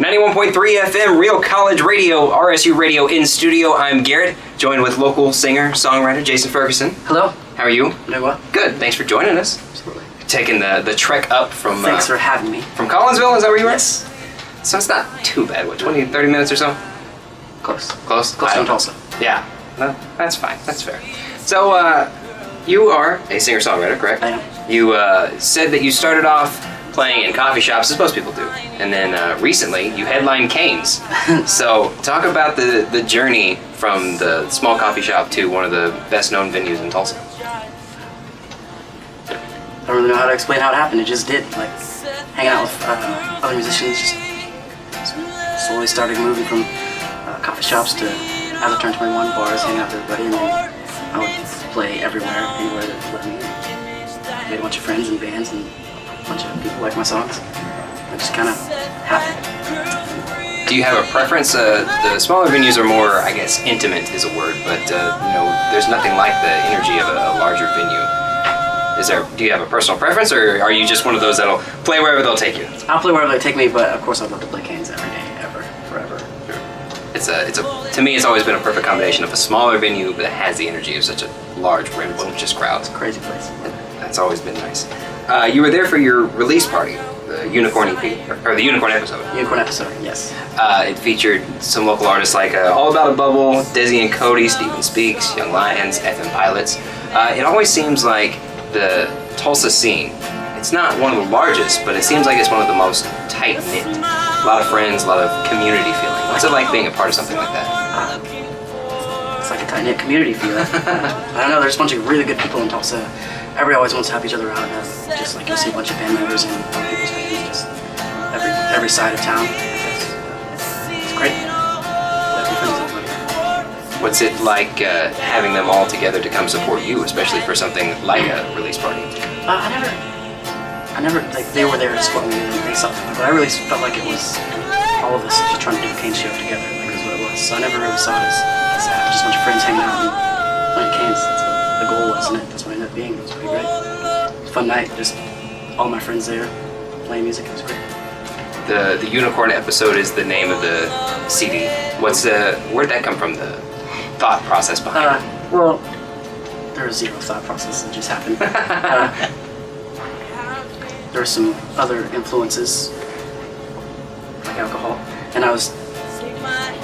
91.3 FM, Real College Radio, RSU Radio in studio. I'm Garrett, joined with local singer, songwriter Jason Ferguson. Hello. How are you? Doing well. Good. Thanks for joining us. Absolutely. Taking the trek up from... Thanks for having me. From Collinsville, is that where you were? Yes. So it's not too bad, what, 20, 30 minutes or so? Close. Close? Close to Tulsa. Yeah. No, that's fine. That's fair. So, you are a singer-songwriter, correct? I am. You said that you started off playing in coffee shops, as most people do, and then recently you headlined Cane's. So talk about the journey from the small coffee shop to one of the best-known venues in Tulsa. I don't really know how to explain how it happened. It just did. Like hanging out with other musicians, just slowly started moving from coffee shops to, as I turned 21, bars, hanging out with everybody, and then I would play everywhere, anywhere that let me. Made a bunch of friends and bands and a bunch of people like my songs. It just kind of happened. Do you have a preference? The smaller venues are more, I guess, intimate is a word, but there's nothing like the energy of a larger venue. Do you have a personal preference, or are you just one of those that'll play wherever they'll take you? I'll play wherever they take me, but of course I'd love to play Cane's every day, ever, forever. To me, it's always been a perfect combination of a smaller venue that has the energy of such a large, rambunctious crowd. It's a crazy place. That's always been nice. You were there for your release party, the Unicorn EP, or the Unicorn episode. Unicorn episode, yes. It featured some local artists like All About a Bubble, Desi and Cody, Steven Speaks, Young Lions, FM Pilots. It always seems like the Tulsa scene, it's not one of the largest, but it seems like it's one of the most tight-knit. A lot of friends, a lot of community feeling. What's it like being a part of something like that? It's like a tight-knit community feeling. I don't know, there's a bunch of really good people in Tulsa. Everybody always wants to help each other out. Just like you'll see a bunch of band members and other people's bands, just every side of town. It's great. What's it like having them all together to come support you, especially for something like a release party? I never, like, they were there to support me and they saw me, but I really felt like it was all of us just trying to do a Cane's show together, like, is what it was. So I never really saw it as that, just a bunch of friends hanging out and playing Cane's. That's what the goal was, and that's what it ended up being. It was pretty great. It was a fun night, just all my friends there playing music. It was great. The Unicorn episode is the name of the CD. Where'd that come from, the thought process behind it? Well, there was zero thought process, it just happened. There were some other influences, like alcohol, and I was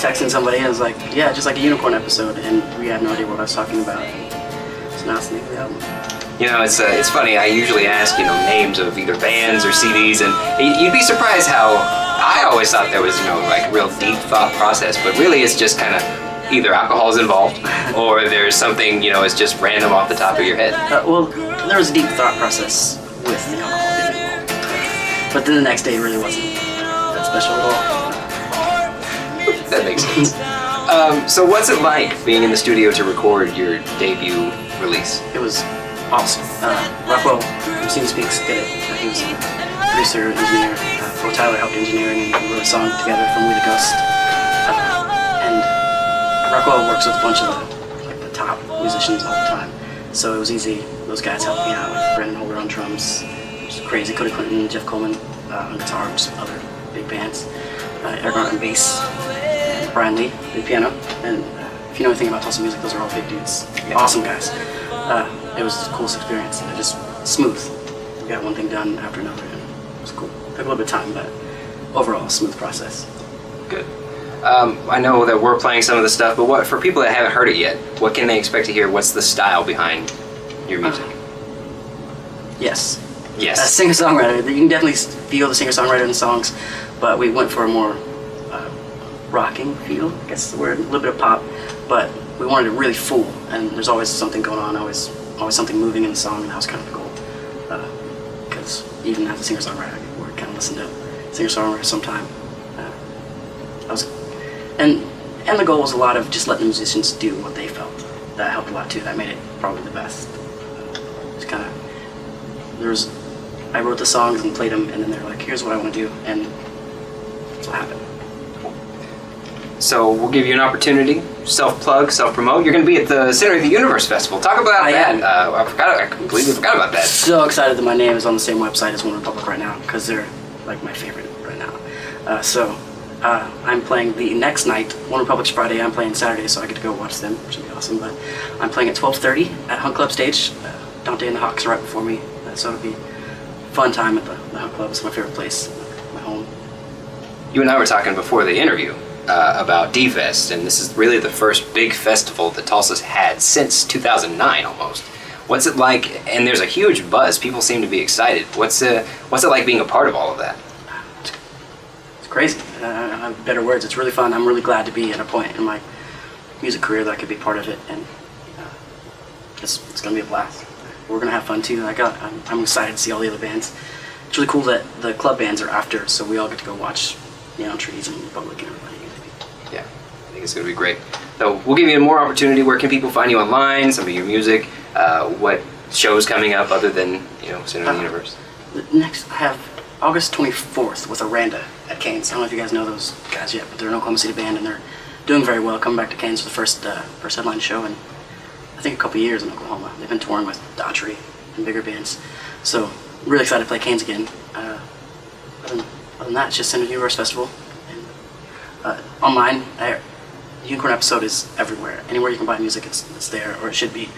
texting somebody and I was like, yeah, just like a Unicorn episode, and we had no idea what I was talking about. So now it's the name of the album. You know, it's funny, I usually ask, names of either bands or CDs, and you'd be surprised how I always thought there was, like real deep thought process, but really it's just kind of either alcohol is involved or there's something, it's just random off the top of your head. Well, there was a deep thought process with the alcohol being involved. But then the next day really wasn't that special at all. That makes sense. So what's it like being in the studio to record your debut release? It was awesome. Rockwell from Steven Speaks did it. He was a producer, engineer. Bro Tyler helped engineering, and we wrote a song together from We the Ghost. And Rockwell works with a bunch of the top musicians all the time. So it was easy. Those guys helped me out with Brendan Holder on drums. Crazy, Cody Clinton, Jeff Coleman on guitar, just other big bands. Eric Arndt on bass, and Brian Lee on piano. And if you know anything about Tulsa music, those are all big dudes. Awesome guys. It was the coolest experience, and it just smooth. We got one thing done after another, and it was cool. Took a little bit of time, but overall, a smooth process. Good. I know that we're playing some of the stuff, but for people that haven't heard it yet, what can they expect to hear? What's the style behind your music? Yes. Yes. A singer-songwriter. You can definitely feel the singer-songwriter in the songs, but we went for a more rocking feel, I guess is the word, a little bit of pop, but we wanted it really full, and there's always something going on, always something moving in the song, and that was kind of the goal. Because even as a singer-songwriter, we kind of listen to singer-songwriter sometime. And the goal was a lot of just letting the musicians do what they felt. That helped a lot too. That made it probably the best. It's kind of, I wrote the songs and played them, and then they're like, here's what I want to do, and that's what happened. So we'll give you an opportunity, self-plug, self-promote. You're going to be at the Center of the Universe Festival. Talk about that. I completely forgot about that. So excited that my name is on the same website as One Republic right now, because they're like my favorite right now. So I'm playing the next night. One Republic's Friday. I'm playing Saturday, so I get to go watch them, which will be awesome. But I'm playing at 12:30 at Hunt Club stage. Dante and the Hawks are right before me, so it'll be a fun time at the Hunt Club. It's my favorite place, my home. You and I were talking before the interview about D-Fest, and this is really the first big festival that Tulsa's had since 2009 almost. What's it like? And there's a huge buzz. People seem to be excited. What's it like being a part of all of that? It's crazy. I have better words. It's really fun. I'm really glad to be at a point in my music career that I could be part of it, and it's going to be a blast. We're going to have fun too. I'm excited to see all the other bands. It's really cool that the club bands are after, so we all get to go watch Neon Trees and Republic and everybody. Yeah, I think it's going to be great. So we'll give you more opportunity. Where can people find you online? Some of your music. What shows coming up other than Center of the Universe? Next, I have August 24th with Aranda at Cain's. I don't know if you guys know those guys yet, but they're an Oklahoma City band, and they're doing very well. Coming back to Cain's for the first headline show in I think a couple years in Oklahoma. They've been touring with Daughtry and bigger bands, so really excited to play Cain's again. Other than that, it's just Center of the Universe Festival. And, online, Unicorn Episode is everywhere. Anywhere you can buy music, it's there, or it should be.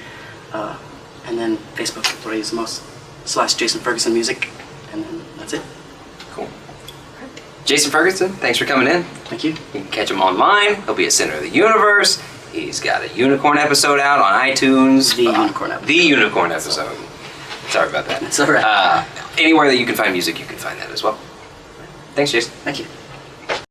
And then Facebook is what I use the most, / Jason Ferguson Music, and then that's it. Cool. Jason Ferguson, thanks for coming in. Thank you. You can catch him online. He'll be at Center of the Universe. He's got a Unicorn Episode out on iTunes. The Unicorn Episode. The Unicorn Episode. Sorry about that. It's all right. Anywhere that you can find music, you can find that as well. Thanks, Jason. Thank you.